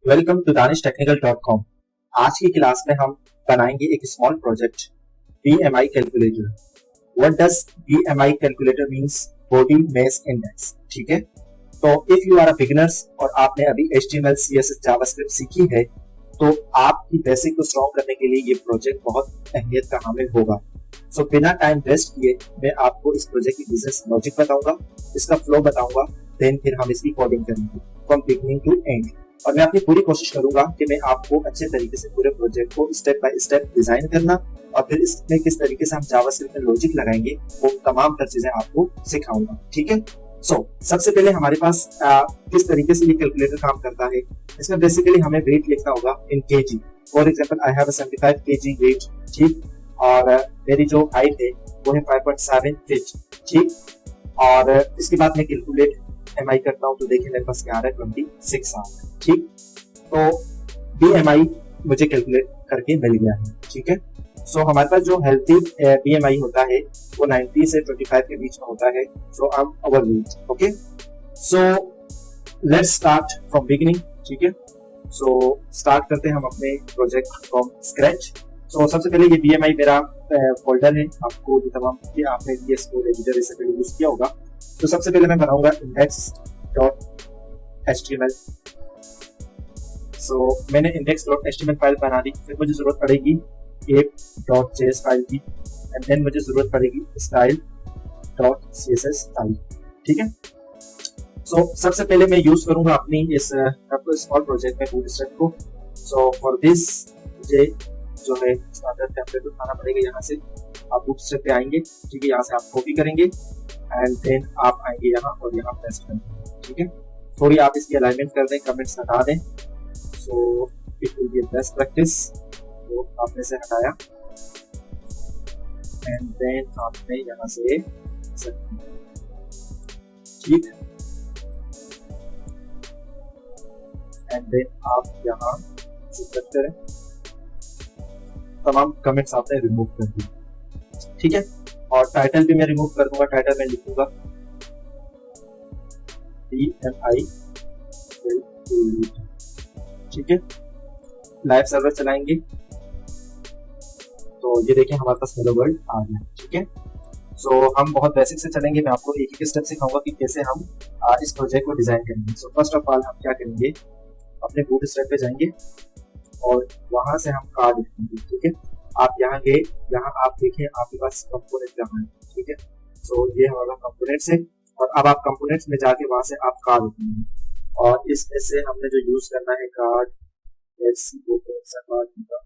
Welcome to danishTechnical.com। आज की class में हम बनाएंगे एक small project BMI calculator. What does BMI calculator means? Body mass index. ठीक है, तो if you are a beginners और आपने अभी HTML CSS जावास्क्रिप्ट सीखी है तो आपकी बेसिक को स्ट्रॉन्ग करने के लिए ये प्रोजेक्ट बहुत अहमियत का हामिल होगा। सो बिना टाइम वेस्ट किए मैं आपको इस प्रोजेक्ट की बिजनेस लॉजिक बताऊंगा, इसका फ्लो बताऊंगा, देन फिर हम इसकी कोडिंग करेंगे फ्रॉम बिगिनिंग टू एंड। और मैं अपनी पूरी कोशिश करूंगा कि मैं आपको अच्छे तरीके से पूरे प्रोजेक्ट को स्टेप बाय स्टेप डिजाइन करना और फिर इसमें किस तरीके से हम जावास्क्रिप्ट में लॉजिक लगाएंगे वो तमाम तर चीजें आपको सिखाऊंगा। ठीक है, सबसे पहले हमारे पास किस तरीके से ये कैलकुलेटर काम करता है। इसमें बेसिकली हमें वेट लिखना होगा in KG. For example I have 75 KG weight. ठीक, और मेरी जो हाइट है वो है 5.7 फीट। ठीक, और इसके बाद मैं कैलकुलेट MI करता हूँ तो देखिए मेरे पास क्या आ रहा है 26 आ रहा है। ठीक, तो BMI मुझे कैलकुलेट करके मिल गया है। ठीक है, हमारे पास जो हेल्थी BMI होता है वो 90 से 25 के बीच में होता है। I am overweight. Okay, so let's start from beginning. ठीक है, स्टार्ट करते हैं हम अपने प्रोजेक्ट फ्रॉम स्क्रैच। सबसे पहले ये BMI मेरा फोल्डर है, आपको जो तमाम आपने VS कोड एडिटर इससे पहले यूज किया होगा। तो सबसे पहले मैं बनाऊंगा index.html। मैंने index.html फाइल बना दी। फिर मुझे जरूरत पड़ेगी ape.js फाइल की, एंड देन मुझे जरूरत पड़ेगी style.css फाइल। ठीक है, सबसे पहले मैं यूज करूंगा अपनी इस स्मॉल प्रोजेक्ट में बूटस्ट्रैप को। फॉर दिस मुझे जो है स्टैंडर्ड टेम्पलेट उठाना पड़ेगा। यहाँ से आप बूटस्ट्रैप पे आएंगे। ठीक है, यहाँ से आप कॉपी करेंगे एंड देन आप आएंगे यहाँ और यहाँ पेस्ट करेंगे। ठीक है, थोड़ी आप इसकी अलाइनमेंट कर दें, कमेंट्स हटा दें। It will be best practice. तो आपने से हटाया एंड देन आपने यहाँ से ठीक, एंड देन आप यहाँ से करें, तमाम कमेंट्स आपने रिमूव कर दिए। ठीक है, और टाइटल भी मैं रिमूव कर दूंगा। टाइटल में लिखूंगा BMI। ठीक है, लाइव सर्वर चलाएंगे तो ये देखिए हमारे पास हेलो वर्ल्ड आ गया। ठीक है, हम बहुत बेसिक से चलेंगे। मैं आपको एक एक स्टेप सिखाऊंगा कि कैसे हम इस प्रोजेक्ट को डिजाइन करेंगे। फर्स्ट ऑफ ऑल हम क्या करेंगे, अपने बूटस्ट्रैप पे जाएंगे और वहां से हम कार्ड लिखेंगे। ठीक है, आप यहाँ गए, यहाँ आप देखें आपके पास कंपोनेंट यहाँ है। ठीक है, ये हमारा कंपोनेंट्स है और अब आप कंपोनेंट्स में जाके वहां से आप कार्ड उठाएंगे और इसमें से हमने जो यूज करना है कार्ड, वो कौन सा कार्ड होगा,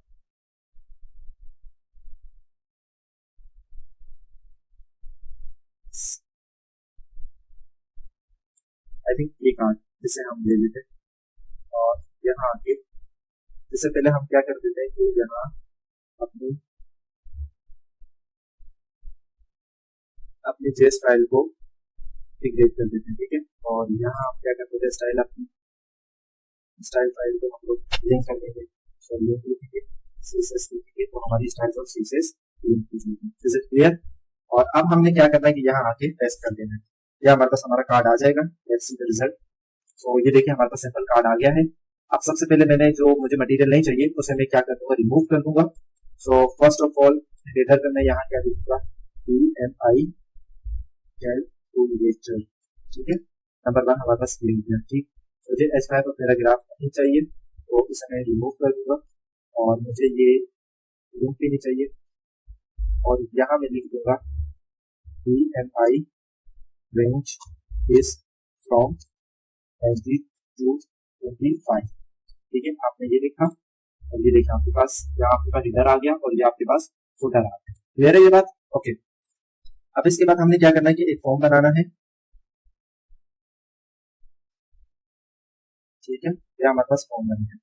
आई थिंक ये कार्ड, जिसे हम ले लेते हैं। और यहाँ आके इससे पहले हम क्या कर देते हैं कि यहाँ अपनी JS फाइल को इंटीग्रेट कर देते हैं। ठीक है, और यहाँ हम क्या कर देते हैं, स्टाइल अपनी स्टाइल फाइल को हम लोग लिंक कर देंगे। लिंक लिखेंगे, CSS लिखेंगे तो हमारी स्टाइल और CSS लिंक हो जाएगी। Is it clear? और अब हमने क्या करना है कि यहाँ आके पेस्ट कर देना है। या हमारे पास हमारा कार्ड आ जाएगा। Let's see the result. ये देखिए हमारे पास सिंपल कार्ड आ गया है। अब सबसे पहले मैंने जो मुझे मटेरियल नहीं चाहिए उसे मैं क्या कर दूंगा, रिमूव कर दूंगा। फर्स्ट ऑफ ऑल हेडर में मैं यहाँ क्या लिखूंगा, BMI कैलकुलेटर। ठीक है, नंबर 1 हमारे पास लिख दिया। ठीक, मुझे H5 और पैराग्राफ नहीं चाहिए तो इसे मैं रिमूव कर दूंगा और मुझे ये लिंक भी नहीं चाहिए और यहाँ मैं लिख दूंगा BMI range is from 20 to 25। ठीक है, आपने ये लिखा और ये देखा आपके पास, यहाँ आपके पास हेडर आ गया और ये आपके पास फुटर आ गया। क्लियर है ये बात? ओके, अब इसके बाद हमने क्या करना है कि एक फॉर्म बनाना है। ठीक है, ये हमारे पास फॉर्म बन गया।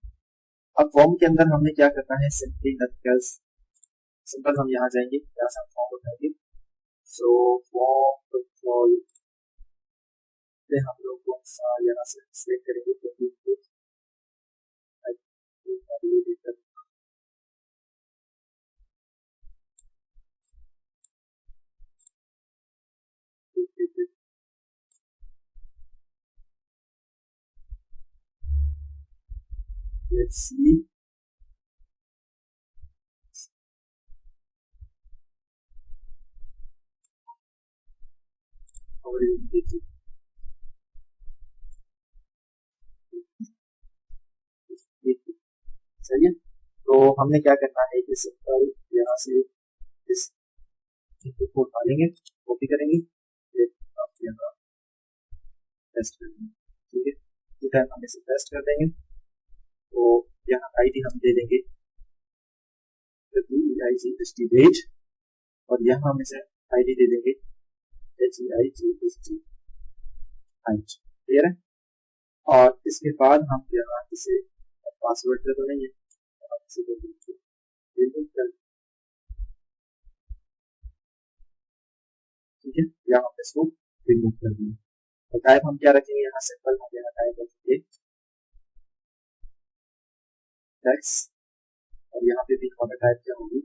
अब फॉर्म के अंदर हमने क्या करना है, सिंपल हम यहाँ जाएंगे, यहाँ से हम फॉर्म उठाएंगे। फॉर्म हम लोग कौन सा यहाँ से सिलेक्ट करेंगे, let's see how it is. सही है। तो हमने क्या करना है कि सिंपल यहाँ से इस इनपुट को उठा लेंगे, कॉपी करेंगे, फिर आप यहाँ पेस्ट कर देंगे। ठीक है, टू टाइम हम इसे पेस्ट कर देंगे। तो यहाँ आईडी हम दे देंगे HEIGST और यहाँ हम इसे आईडी दे देंगे HEIGST। क्लियर है। और इसके बाद हम यहाँ इसे पासवर्ड कर देंगे, ठीक है, या हम इसको रिमूव कर देंगे। तो टाइप हम क्या रखेंगे यहाँ सिंपल, हम यहाँ टाइप रखेंगे टेक्स्ट और यहाँ पे भी हमारा टाइप क्या होगी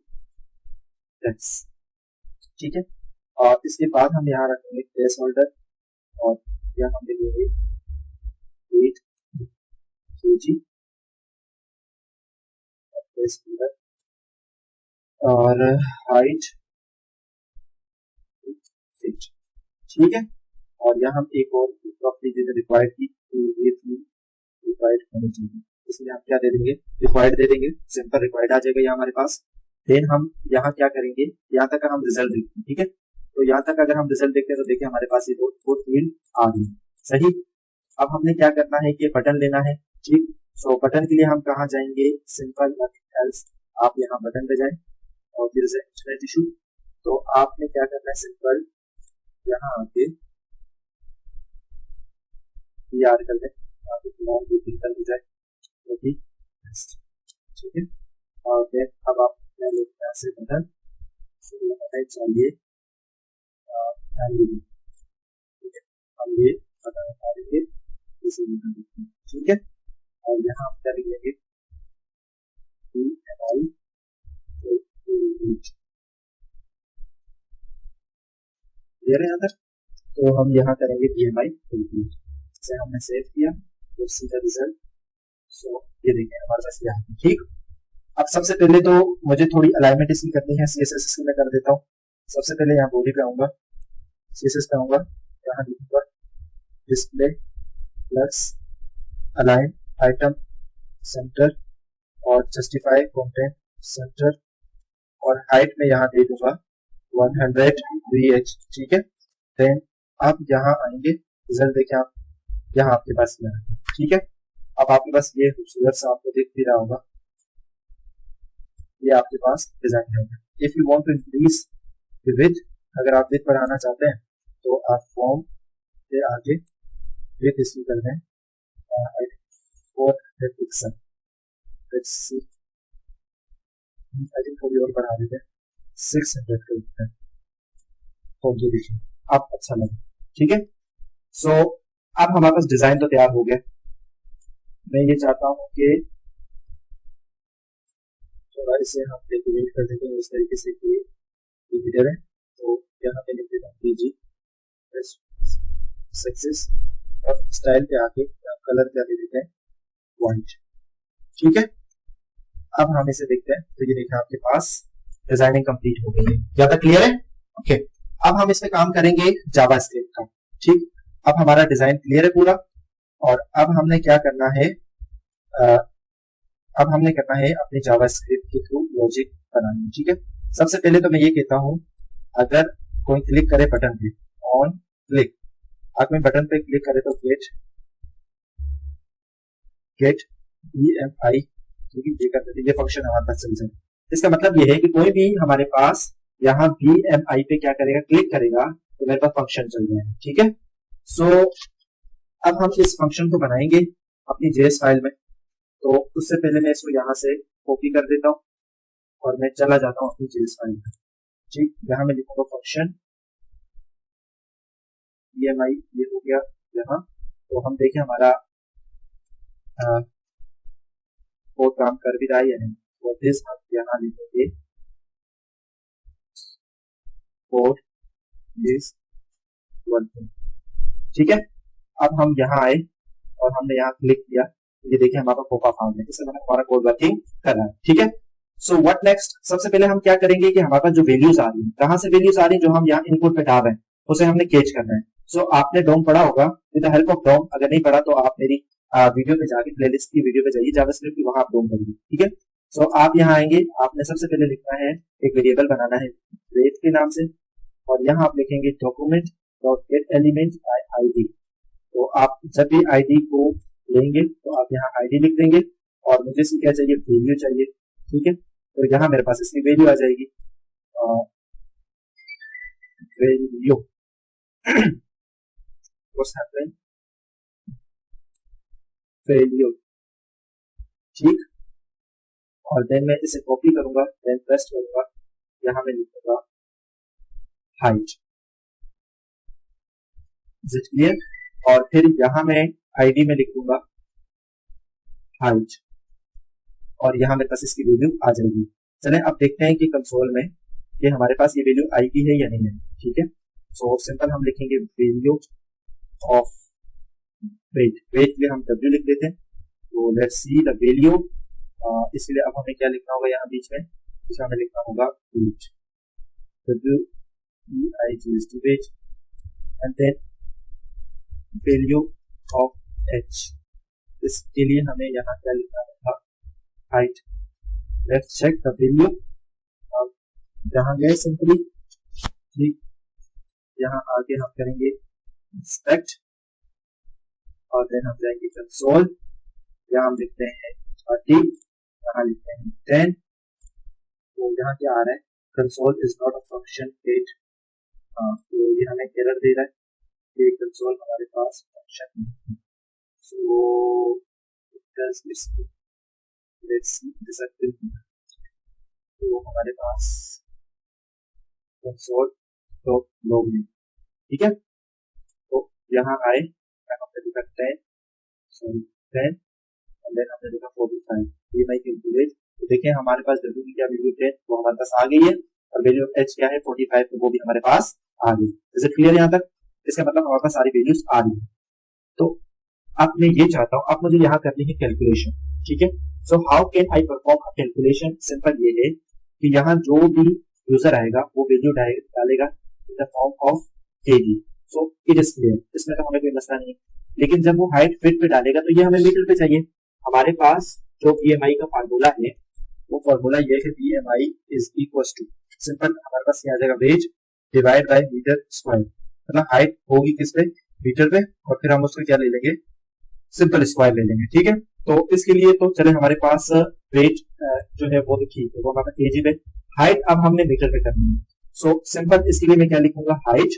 टेक्स्ट। ठीक है, और इसके बाद हम यहाँ रखेंगे प्लेस होल्डर और यहाँ हम देंगे 8 kg प्लेस होल्डर और हाइट 6। ठीक है, और यहाँ हम एक और रिक्वायर्ड की रिक्वायर्ड होनी चाहिए, इसलिए हम क्या दे देंगे रिक्वायर्ड दे देंगे, सिंपल रिक्वायर्ड आ जाएगा यहाँ हमारे पास। देन हम यहाँ क्या करेंगे, यहाँ तक हम रिजल्ट देखते हैं। ठीक है, तो यहाँ तक अगर हम रिजल्ट देखते हैं तो देखिए हमारे पास ये दो फील्ड आ गई। सही, अब हमने क्या करना है कि बटन लेना है। ठीक, सो बटन के लिए हम कहाँ जाएंगे, सिंपल एल्स आप यहाँ बटन पे जाए और फिर से इंटरनेट इशू। तो आपने क्या करना है, सिंपल यहाँ आके यार कर दें, कर दी जाए। ठीक है, और फिर अब आप से बटन चाहिए, हम ये बटन उठा देंगे, ठीक है, और यहाँ आप कर लेंगे यहाँ तक। तो हम यहाँ करेंगे BMI से हमने सेव किया तो सीधा रिजल्ट। सो ये देखिए हमारे पास यहाँ। ठीक, अब सबसे पहले तो मुझे थोड़ी अलाइनमेंट इसकी करनी है, CSS में कर देता हूँ। सबसे पहले यहाँ बॉडी पे आऊंगा, CSS पे आऊंगा, यहाँ लिखूंगा display plus align item centre और जस्टिफाई कंटेंट सेंटर और हाइट में यहाँ दे दूंगा 100 VH। ठीक है, देन आप यहाँ आएंगे, रिजल्ट देखें आप, यहाँ आपके पास ये है। ठीक है, अब आपके पास ये खूबसूरत सा आपको दिख भी रहा होगा, ये आपके पास डिजाइन है। If you want to increase the width, अगर आप विड्थ बढ़ाना चाहते हैं तो आप फॉर्म के आगे विड्थ इसकी कर दें 400 pixel. Let's see, I think थोड़ी और बढ़ा देते हैं 600 कर देते हैं, तो जो देखिए आप अच्छा लगे। ठीक है, सो अब हमारे पास डिजाइन तो तैयार हो गया। मैं ये चाहता हूँ कि थोड़ा इसे हम डेकोरेट कर देते हैं इस तरीके से कि इधर है। तो यहाँ पे लिख देता हूँ PG सक्सेस और स्टाइल पे आके कलर क्या दे देते हैं व्हाइट। ठीक है, अब हम इसे देखते हैं। तो ये देखिए आपके पास डिजाइनिंग कंप्लीट हो गई है, ज्यादा क्लियर है। ओके, अब हम इस पे काम करेंगे जावास्क्रिप्ट का। ठीक, अब हमारा डिजाइन क्लियर है पूरा, और अब हमने क्या करना है, अब हमने करना है अपने जावास्क्रिप्ट के थ्रू लॉजिक बनानी। ठीक है, सबसे पहले तो मैं ये कहता हूं, अगर कोई क्लिक करे बटन पे, ऑन क्लिक, अगर मैं बटन पे क्लिक करे तो गेट BMI ये फंक्शन हमारे पास चल जाए। इसका मतलब ये है कि कोई भी हमारे पास यहाँ BMI पे क्या करेगा, क्लिक करेगा तो मेरे पास फंक्शन चल जाएगा। ठीक है, सो अब हम इस फंक्शन को बनाएंगे अपनी JS फाइल में। तो उससे पहले मैं इसको यहाँ से कॉपी कर देता हूँ और मैं चला जाता हूँ अपनी JS फाइल में। ठीक, यहाँ मैं लिखूंगा फंक्शन BMI, ये हो गया यहाँ। तो हम देखें हमारा कोड काम कर भी रहा है या नहीं। तो दिस हम यहाँ लिखेंगे कोड इज वर्किंग। ठीक है, अब हम यहाँ आए और हमने यहाँ क्लिक किया ये देखिए हमारा पोपा फार्म है, इससे हमारा कोड वर्किंग कर रहा है। ठीक है, सो व्हाट नेक्स्ट, सबसे पहले हम क्या करेंगे कि हमारे पास जो वैल्यूज आ रही है, कहां से वैल्यूज आ रही है, जो हम यहाँ इनपुट पे डाल रहे हैं उसे हमने कैच करना है। सो आपने डोम पढ़ा होगा, with the help of DOM, अगर नहीं पढ़ा तो आप मेरी वीडियो पे जाके प्लेलिस्ट की वीडियो पे जाइए जावास्क्रिप्ट की, वहां आप डोम करिए। ठीक है, सो आप यहाँ आएंगे, आपने सबसे पहले लिखना है, एक वेरिएबल बनाना है वेट के नाम से, और यहाँ आप लिखेंगे document dot gate element by ID. तो आप जब भी आईडी को लेंगे तो आप यहाँ आईडी लिख देंगे, और मुझे इसकी क्या चाहिए, वैल्यू चाहिए। ठीक है, तो यहाँ मेरे पास इसकी वैल्यू आ जाएगी, वैल्यू व्हाट्स हैपनिंग, वैल्यू। ठीक, और देन मैं इसे कॉपी करूंगा, देन पेस्ट करूंगा, यहाँ मैं लिखूंगा हाइट, इज इट क्लियर। और फिर यहाँ मैं आईडी में लिख दूंगा हाइट, और यहाँ मेरे पास इसकी वैल्यू आ जाएगी। चलें अब देखते हैं कि कंसोल में ये हमारे पास ये वैल्यू आई भी है या नहीं है। ठीक है, सो सिंपल हम लिखेंगे वैल्यू ऑफ वेट, वेट के लिए हम w लिख देते हैं। तो लेट्स सी द वैल्यू, इसलिए अब हमें क्या लिखना होगा, यहाँ बीच में इसमें हमें लिखना होगा weight, W-E-I-G weight, and then value of h, इसके लिए हमें यहाँ क्या लिखना होगा, height. Let's check the value, जहाँ गए सिंपली, ठीक, यहाँ आगे हम करेंगे इंस्पेक्ट, और देन हम जाएंगे कंसोल, यहाँ हम लिखते हैं 30, यहाँ लिखते हैं 10। तो यहाँ क्या आ रहा है, console is not a function date, तो ये हमें एरर दे रहा है कि कंसोल हमारे पास फंक्शन नहीं है। सो लेट्स सी डिसएबल, तो हमारे पास कंसोल तो लोग नहीं। ठीक है, तो यहाँ आए, हमने लिखा 10, सॉरी 10, और देन हमने लिखा 45, ये मैं कैलकुलेट। तो देखिए हमारे पास w की क्या वैल्यू 10 वो हमारे पास आ गई है, और वैल्यू ऑफ h क्या है 45, तो वो भी हमारे पास आ गई। इज इट क्लियर यहाँ तक, इसका मतलब हमारे पास सारी वैल्यूज आ रही है। तो अब मैं ये चाहता हूँ, अब मुझे यहाँ करनी है कैलकुलेशन। ठीक है, so how can I perform a calculation, simple ये है कि यहाँ जो भी यूजर आएगा वो वैल्यू डालेगा in the form of kg। So it is clear, इसमें तो हमें कोई मसला नहीं है। लेकिन जब वो हाइट फिट पे डालेगा तो ये हमें मीटर पे चाहिए। हमारे पास जो BMI का फार्मूला है वो फार्मूला ये है, BMI is equal to, simple हमारे पास क्या आ जाएगा, weight divide by meter square, मतलब हाइट होगी किस पे, मीटर पे, और फिर हम उसको क्या ले लेंगे, सिंपल स्क्वायर ले लेंगे। ठीक है, तो इसके लिए तो चले हमारे पास वेट जो है वो ठीक है, वो हमारा kg पे, हाइट अब हमने मीटर पे करनी है। सो सिंपल इसके लिए मैं क्या लिखूंगा, हाइट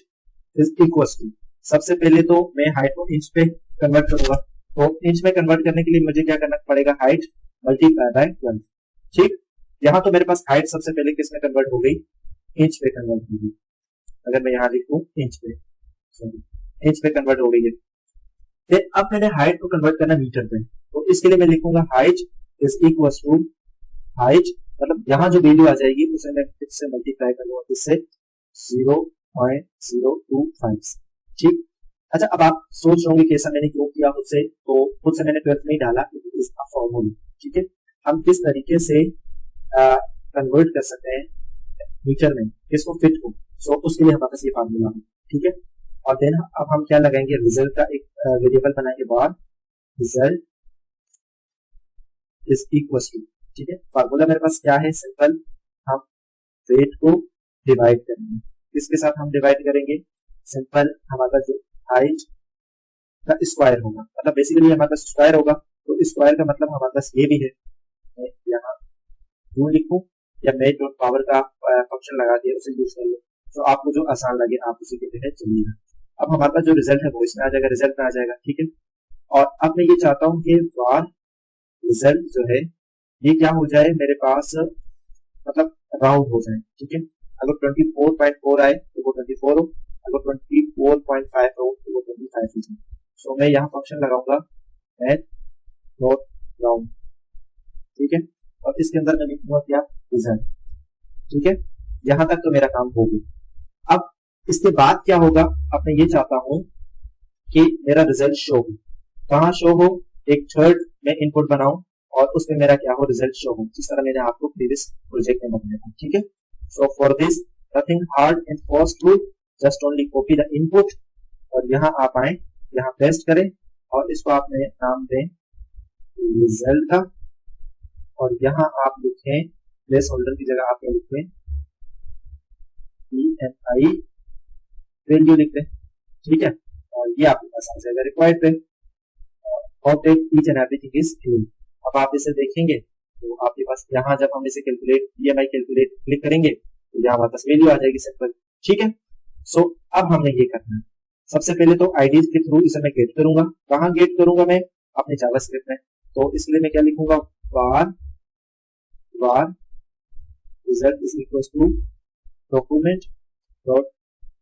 इज इक्वल टू, सबसे पहले तो मैं हाइट को इंच पे कन्वर्ट करूंगा, तो इंच में कन्वर्ट करने के लिए मुझे क्या करना पड़ेगा, हाइट मल्टीप्लाई बाय 12। ठीक, यहाँ तो मेरे पास हाइट सबसे पहले किस में कन्वर्ट हो गई, इंच पे कन्वर्ट हो गई। अगर मैं यहाँ लिखूं इंच पे, सॉरी इंच पे कन्वर्ट हो गई है। फिर अब मैंने हाइट को कन्वर्ट करना मीटर पे, तो इसके लिए मैं लिखूंगा height is equal to, height मतलब यहाँ जो वैल्यू आ जाएगी उसे मैं इससे मल्टीप्लाई करूंगा, इससे 0.025। ठीक, अच्छा अब आप सोच रहे होंगे कि ऐसा मैंने क्यों किया उससे, तो खुद से मैंने 12 नहीं डाला, इसका फॉर्मूला। ठीक है, हम किस तरीके से कन्वर्ट कर सकते हैं मीटर में इसको फिट को, सो उसके लिए हमारे पास ये फार्मूला है। ठीक है, और देन अब हम क्या लगाएंगे, रिजल्ट का एक वेरिएबल बनाएंगे बाद, रिजल्ट इज इक्वल टू, ठीक है, फार्मूला मेरे पास क्या है, सिंपल हम वेट को डिवाइड करेंगे, किसके साथ हम डिवाइड करेंगे, सिंपल हमारा जो हाइट का स्क्वायर होगा, मतलब बेसिकली हमारे पास स्क्वायर होगा, तो स्क्वायर का मतलब हमारे पास ये भी है, मैं यहाँ क्यों लिखूं, या मैं डॉट पावर का फंक्शन लगा दिया उसे यूज कर लो, तो आपको जो आसान लगे आप उसी के तहत चलिएगा। अब हमारे पास जो रिजल्ट है वो इसमें आ जाएगा, रिजल्ट में आ जाएगा। ठीक है, और अब मैं ये चाहता हूँ कि बार रिजल्ट जो है ये क्या हो जाए मेरे पास, मतलब राउंड हो जाए। ठीक है, अगर 24.4 आए तो वो 24 हो, अगर 24.5 हो तो वो 25 हो जाए। सो मैं यहाँ फंक्शन लगाऊंगा मैथ डॉट राउंड। ठीक है, और इसके अंदर मैं लिखूंगा क्या, रिजल्ट। ठीक है, यहां तक तो मेरा काम हो गया। अब इसके बाद क्या होगा, अब मैं ये चाहता हूं कि मेरा रिजल्ट शो हो, कहां शो हो, एक थर्ड मैं इनपुट बनाऊं और उसमें मेरा क्या हो, रिजल्ट शो हो, जिस तरह मैंने आपको प्रीवियस प्रोजेक्ट में बताया था। ठीक है, so for this nothing hard and fast to just only copy the input और यहाँ आप आए, यहाँ पेस्ट करें और इसको आपने नाम दें रिजल्ट का और यहाँ आप लिखें प्लेस होल्डर की जगह आप लिखें BMI वैल्यू लिख दें। ठीक है, और ये आपके पास आ जाएगा रिक्वायर्ड पे object each and everything is clean. अब आप इसे देखेंगे तो आपके पास यहाँ जब हम इसे कैलकुलेट BMI कैलकुलेट क्लिक करेंगे तो यहाँ हमारे पास वैल्यू आ जाएगी सिंपल। ठीक है, सो अब हमने ये करना है, सबसे पहले तो आईडीज के थ्रू इसे मैं गेट करूंगा। कहाँ गेट करूंगा मैं, अपने जावास्क्रिप्ट में। तो इसलिए मैं क्या लिखूंगा, var result is equals to document dot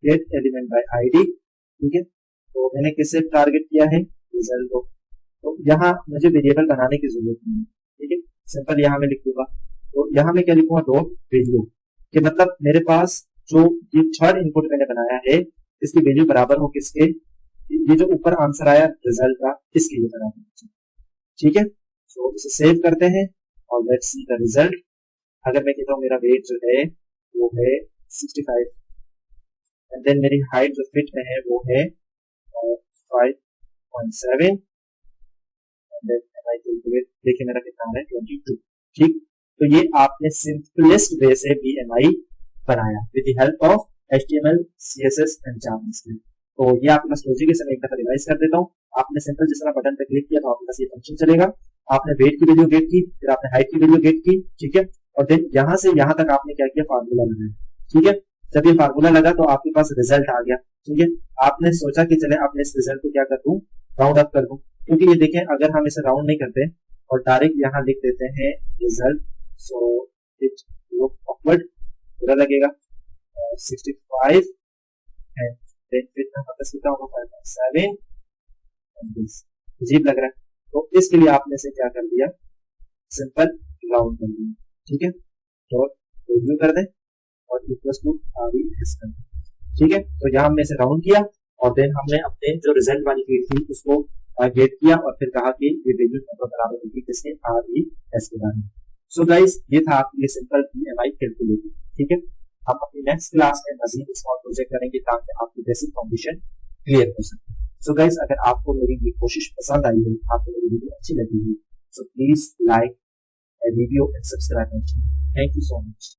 get element by id। ठीक है, तो मैंने किससे टारगेट किया है, रिजल्ट को। तो यहाँ मुझे वेरिएबल बनाने की जरूरत नहीं है। ठीक है, सिंपल यहाँ मैं लिख दूंगा। तो यहाँ मैं क्या लिखूंगा, डॉट वैल्यू कि मतलब मेरे पास जो ये थर्ड इनपुट मैंने बनाया है इसकी वैल्यू बराबर हो किसके, ये जो ऊपर आंसर आया रिजल्ट का, इसके लिए बराबर। ठीक है, तो इसे सेव करते हैं और लेट्स सी द रिजल्ट। अगर मैं कहता हूँ मेरा वेट जो है वो है 65 एंड देन मेरी हाइट जो फिट में है वो है 5.7 एंड देन आई कैलकुलेट, देखिए मेरा कितना है 22। ठीक, तो ये आपने सिंपलेस्ट वे से BMI बनाया with the help of HTML, CSS and JavaScript. तो ये आपके पास लॉजिक है, मैं एक दफा रिवाइज कर देता हूँ। आपने सिंपल जिस तरह बटन पे क्लिक किया तो आपके पास ये फंक्शन चलेगा। आपने वेट की वैल्यू गेट की, फिर आपने हाइट की वैल्यू गेट की। ठीक है, और देन यहाँ से यहाँ तक आपने क्या किया, फार्मूला लगाया। ठीक है, जब ये फार्मूला लगा तो आपके पास रिजल्ट आ गया। ठीक है, आपने सोचा कि चले आपने इस रिजल्ट को क्या कर दूं, राउंड अप कर दूं, क्योंकि ये देखें अगर हम इसे राउंड नहीं करते और डायरेक्ट यहाँ लिख देते हैं result, so it look awkward, बुरा लगेगा। 65 एंड देन कितना होगा 5.7, अजीब लग रहा है। तो इसके लिए आपने से क्या कर दिया, सिंपल राउंड कर दिया। ठीक है, डॉट वैल्यू कर दें और इक्वल्स टू RES कर दें। ठीक है, तो यहाँ हमने इसे राउंड किया और देन हमने अपने जो रिजल्ट वाली फील्ड थी उसको गेट किया और फिर कहा कि ये वैल्यू बराबर होगी किसके, RES के बारे में। सो गाइस, ये था आपके लिए सिंपल BMI कैलकुलेटर। ठीक है, हम अपनी नेक्स्ट क्लास में मजीद स्मॉल प्रोजेक्ट करेंगे ताकि आपकी बेसिक फाउंडेशन क्लियर हो सके। सो गाइस, अगर आपको मेरी ये कोशिश पसंद आई है, आपको मेरी वीडियो अच्छी लगी है, so please like video and subscribe. Thank you so much.